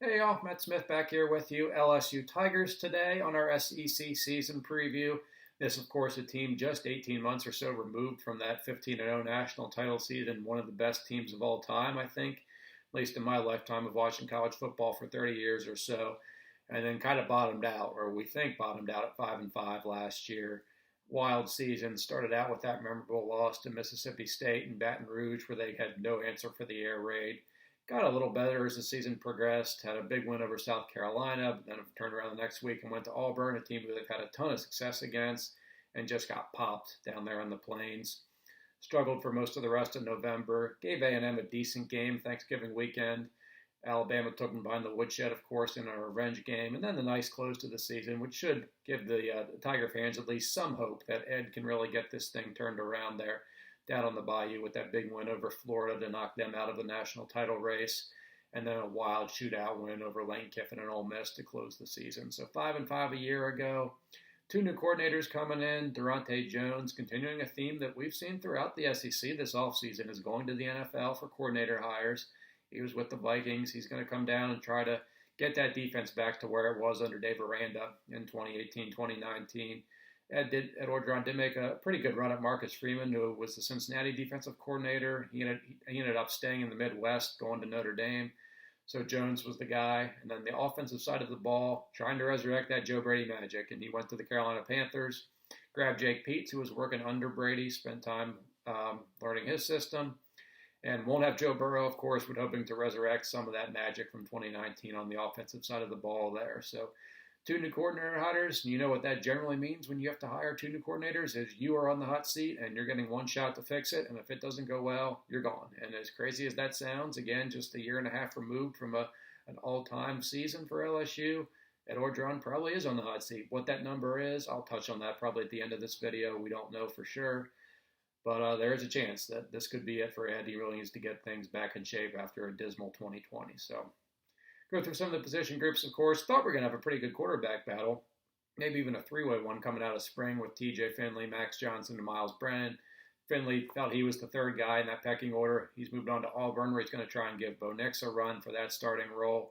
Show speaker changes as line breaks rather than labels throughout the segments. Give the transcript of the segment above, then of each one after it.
Hey y'all, Matt Smith back here with you. LSU Tigers today on our SEC season preview. This, of course, a team just 18 months or so removed from that 15-0 national title season, one of the best teams of all time, I think, at least in my lifetime of watching college football for 30 years or so, and then kind of bottomed out, or we think bottomed out at 5-5 last year. Wild season. Started out with that memorable loss to Mississippi State in Baton Rouge, where they had no answer for the air raid. Got a little better as the season progressed, had a big win over South Carolina, but then turned around the next week and went to Auburn, a team who they've had a ton of success against, and just got popped down there on the plains. Struggled for most of the rest of November, gave A&M a decent game Thanksgiving weekend. Alabama took them behind the woodshed, of course, in a revenge game, and then the nice close to the season, which should give the Tiger fans at least some hope that Ed can really get this thing turned around there down on the Bayou with that big win over Florida to knock them out of the national title race, and then a wild shootout win over Lane Kiffin and Ole Miss to close the season. So 5-5 a year ago. Two new coordinators coming in. Durante Jones continuing a theme that we've seen throughout the SEC this offseason is going to the NFL for coordinator hires. He was with the Vikings. He's going to come down and try to get that defense back to where it was under Dave Aranda in 2018, 2019. Ed Orgeron did make a pretty good run at Marcus Freeman, who was the Cincinnati defensive coordinator. He ended up staying in the Midwest, going to Notre Dame. So Jones was the guy. And then the offensive side of the ball, trying to resurrect that Joe Brady magic. And he went to the Carolina Panthers, grabbed Jake Peetz, who was working under Brady, spent time learning his system. And won't have Joe Burrow, of course, but hoping to resurrect some of that magic from 2019 on the offensive side of the ball there. So two new coordinator hires, and you know what that generally means when you have to hire two new coordinators is you are on the hot seat and you're getting one shot to fix it, and if it doesn't go well, you're gone. And as crazy as that sounds, again, just a year and a half removed from an all-time season for LSU, Ed Orgeron probably is on the hot seat. What that number is, I'll touch on that probably at the end of this video. We don't know for sure, but there is a chance that this could be it for Ed. He really needs to get things back in shape after a dismal 2020, so go through some of the position groups, of course. Thought we were going to have a pretty good quarterback battle, maybe even a three-way one coming out of spring with TJ Finley, Max Johnson, and Miles Brennan. Finley felt he was the third guy in that pecking order. He's moved on to Auburn, where he's going to try and give Bo Nix a run for that starting role.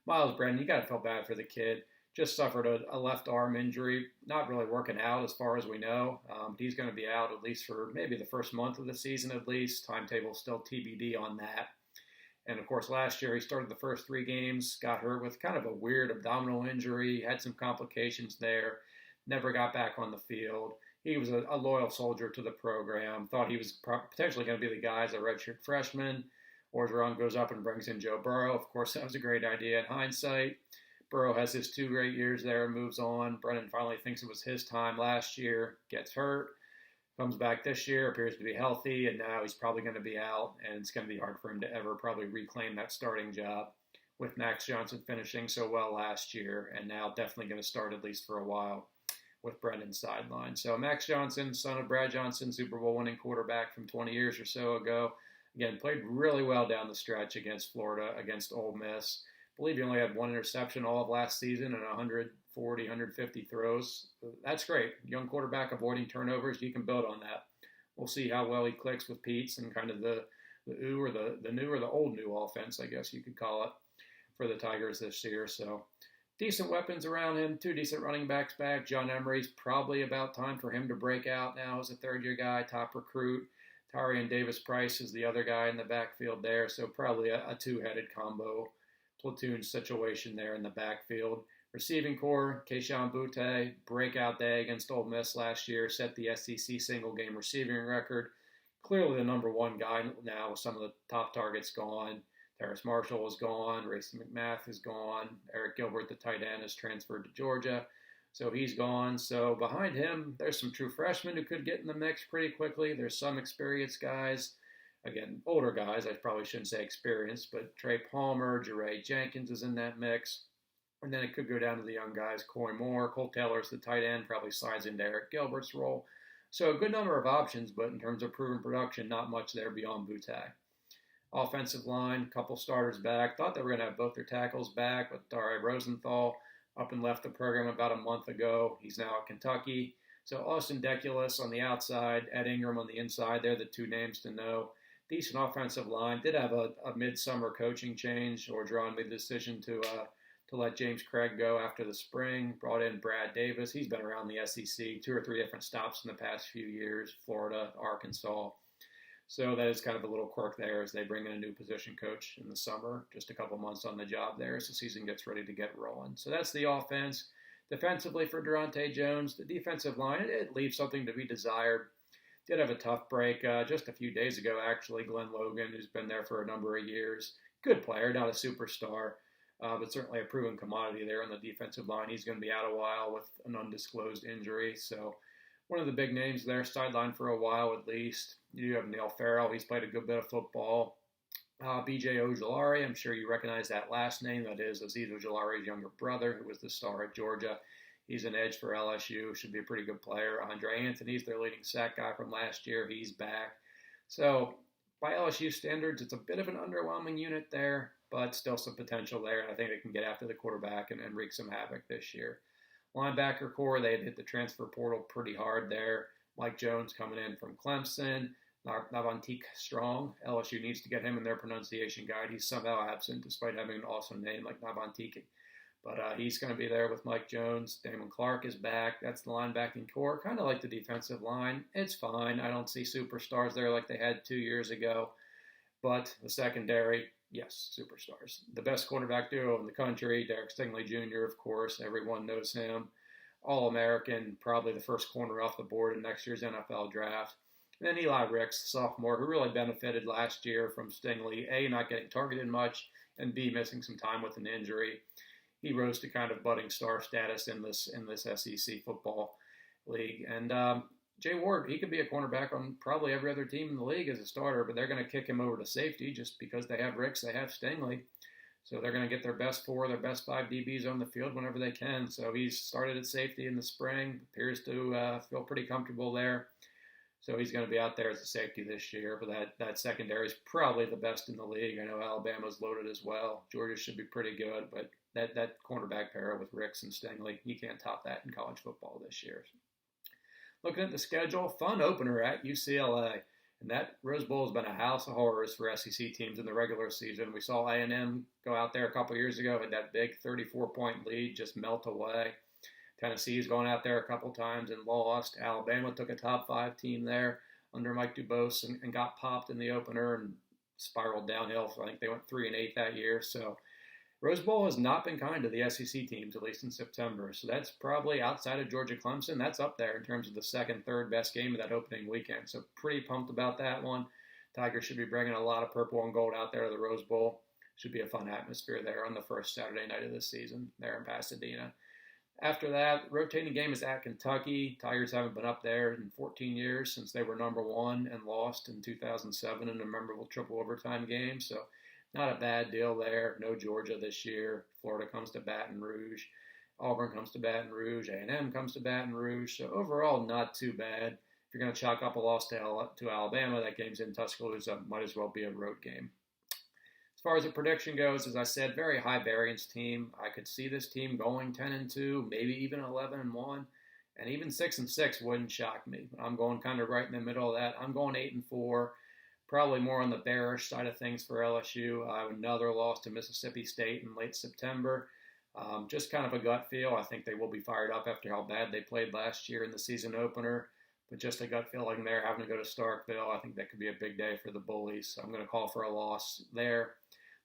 Miles Brennan, you got to feel bad for the kid. Just suffered a left arm injury, not really working out as far as we know. He's going to be out at least for maybe the first month of the season at least. Timetable still TBD on that. And, of course, last year he started the first three games, got hurt with kind of a weird abdominal injury, had some complications there, never got back on the field. He was a loyal soldier to the program, thought he was potentially going to be the guy as a redshirt freshman. Orgeron goes up and brings in Joe Burrow. Of course, that was a great idea in hindsight. Burrow has his 2 great years there and moves on. Brennan finally thinks it was his time last year, gets hurt. Comes back this year, appears to be healthy, and now he's probably going to be out, and it's going to be hard for him to ever probably reclaim that starting job with Max Johnson finishing so well last year, and now definitely going to start at least for a while with Brennan's sideline. So Max Johnson, son of Brad Johnson, Super Bowl winning quarterback from 20 years or so ago, again, played really well down the stretch against Florida, against Ole Miss. I believe he only had 1 interception all of last season and 140, 150 throws. That's great. Young quarterback avoiding turnovers. You can build on that. We'll see how well he clicks with Peetz and kind of the new or the old new offense, I guess you could call it, for the Tigers this year. So decent weapons around him. 2 decent running backs back. John Emery's probably about time for him to break out now as a third-year guy, top recruit. Tyrion Davis-Price is the other guy in the backfield there. So probably a two-headed combo platoon situation there in the backfield. Receiving core, Kayshon Boutte, breakout day against Ole Miss last year, set the SEC single-game receiving record. Clearly the number one guy now with some of the top targets gone. Terrace Marshall is gone. Racey McMath is gone. Eric Gilbert, the tight end, has transferred to Georgia. So he's gone. So behind him, there's some true freshmen who could get in the mix pretty quickly. There's some experienced guys. Again, older guys, I probably shouldn't say experienced, but Trey Palmer, Jeray Jenkins is in that mix. And then it could go down to the young guys, Coy Moore, Cole Taylor's the tight end, probably slides into Eric Gilbert's role. So a good number of options, but in terms of proven production, not much there beyond Boutte. Offensive line, a couple starters back. Thought they were going to have both their tackles back, but Dare Rosenthal up and left the program about a month ago. He's now at Kentucky. So Austin Deculus on the outside, Ed Ingram on the inside. They're the two names to know. decent offensive line. Did have a midsummer coaching change. Orgeron made the decision to let James Craig go after the spring. Brought in Brad Davis. He's been around the SEC, 2 or 3 different stops in the past few years, Florida, Arkansas. So that is kind of a little quirk there as they bring in a new position coach in the summer, just a couple months on the job there as the season gets ready to get rolling. So that's the offense. Defensively for Durante Jones, the defensive line, it leaves something to be desired. Did have a tough break just a few days ago, actually. Glenn Logan, who's been there for a number of years. Good player, not a superstar, but certainly a proven commodity there on the defensive line. He's going to be out a while with an undisclosed injury. So one of the big names there, sidelined for a while at least. You have Neil Farrell. He's played a good bit of football. B.J. Ojulari, I'm sure you recognize that last name. That is Azeez Ojulari's younger brother, who was the star at Georgia. He's an edge for LSU. Should be a pretty good player. Andre Anthony's their leading sack guy from last year. He's back. So by LSU standards, it's a bit of an underwhelming unit there, but still some potential there. And I think they can get after the quarterback and wreak some havoc this year. Linebacker core, they had hit the transfer portal pretty hard there. Mike Jones coming in from Clemson. Navantique Strong. LSU needs to get him in their pronunciation guide. He's somehow absent despite having an awesome name like Navantique. But he's going to be there with Mike Jones. Damon Clark is back. That's the linebacking core. Kind of like the defensive line. It's fine. I don't see superstars there like they had 2 years ago. But the secondary, yes, superstars. The best quarterback duo in the country, Derek Stingley Jr., of course. Everyone knows him. All-American, probably the first corner off the board in next year's NFL draft. And then Eli Ricks, sophomore, who really benefited last year from Stingley, A, not getting targeted much, and B, missing some time with an injury. He rose to kind of budding star status in this SEC football league. And Jay Ward, he could be a cornerback on probably every other team in the league as a starter, but they're going to kick him over to safety just because they have Ricks, they have Stingley. So they're going to get their best 4, their best 5 DBs on the field whenever they can. So he's started at safety in the spring, appears to feel pretty comfortable there. So he's going to be out there as a safety this year. But that secondary is probably the best in the league. I know Alabama's loaded as well. Georgia should be pretty good, but that cornerback pair with Ricks and Stingley, you can't top that in college football this year. Looking at the schedule, fun opener at UCLA. And that Rose Bowl has been a house of horrors for SEC teams in the regular season. We saw A&M go out there a couple years ago, had that big 34-point lead just melt away. Tennessee's gone out there a couple times and lost. Alabama took a top 5 team there under Mike Dubose and got popped in the opener and spiraled downhill. So I think they went 3-8 that year. So Rose Bowl has not been kind to the SEC teams, at least in September. So that's probably outside of Georgia Clemson. That's up there in terms of the second, third best game of that opening weekend. So pretty pumped about that one. Tigers should be bringing a lot of purple and gold out there to the Rose Bowl. Should be a fun atmosphere there on the first Saturday night of the season there in Pasadena. After that, rotating game is at Kentucky. Tigers haven't been up there in 14 years since they were number 1 and lost in 2007 in a memorable triple overtime game. So not a bad deal there. No Georgia this year. Florida comes to Baton Rouge. Auburn comes to Baton Rouge. A&M comes to Baton Rouge. So overall, not too bad. If you're going to chalk up a loss to Alabama, that game's in Tuscaloosa. Might as well be a road game. As far as the prediction goes, as I said, very high variance team. I could see this team going 10-2, maybe even 11-1, and even 6-6 wouldn't shock me. But I'm going kind of right in the middle of that. I'm going 8-4, probably more on the bearish side of things for LSU. I have another loss to Mississippi State in late September. Just kind of a gut feel. I think they will be fired up after how bad they played last year in the season opener. But just a gut feeling there, having to go to Starkville. I think that could be a big day for the Bullies. So I'm going to call for a loss there.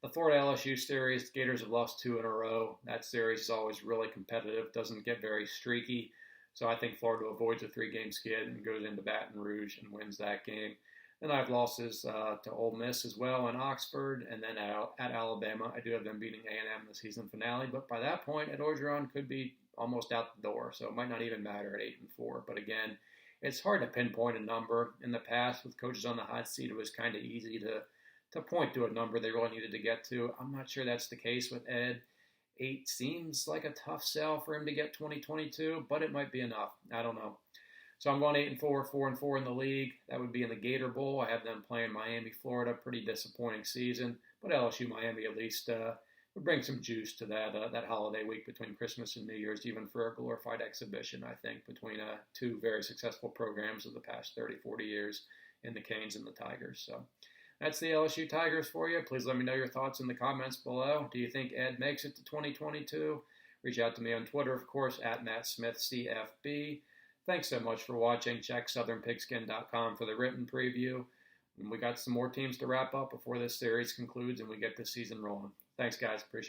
The Florida LSU series, the Gators have lost 2 in a row. That series is always really competitive, doesn't get very streaky. So I think Florida avoids a 3-game skid and goes into Baton Rouge and wins that game. Then I have losses to Ole Miss as well in Oxford, and then at Alabama. I do have them beating A&M in the season finale, but by that point, at Orgeron could be almost out the door, so it might not even matter at 8-4. But again, it's hard to pinpoint a number. In the past, with coaches on the hot seat, it was kind of easy to point to a number they really needed to get to. I'm not sure that's the case with Ed. 8 seems like a tough sell for him to get 2022, but it might be enough. I don't know. So I'm going 8-4, 4-4 in the league. That would be in the Gator Bowl. I have them playing Miami, Florida. Pretty disappointing season, but LSU, Miami at least would bring some juice to that holiday week between Christmas and New Year's, even for a glorified exhibition, I think, between 2 very successful programs of the past 30, 40 years in the Canes and the Tigers. So That's the LSU Tigers for you. Please let me know your thoughts in the comments below. Do you think Ed makes it to 2022? Reach out to me on Twitter, of course, at MattSmithCFB. Thanks so much for watching. Check SouthernPigskin.com for the written preview. And we got some more teams to wrap up before this series concludes and we get the season rolling. Thanks, guys. Appreciate it.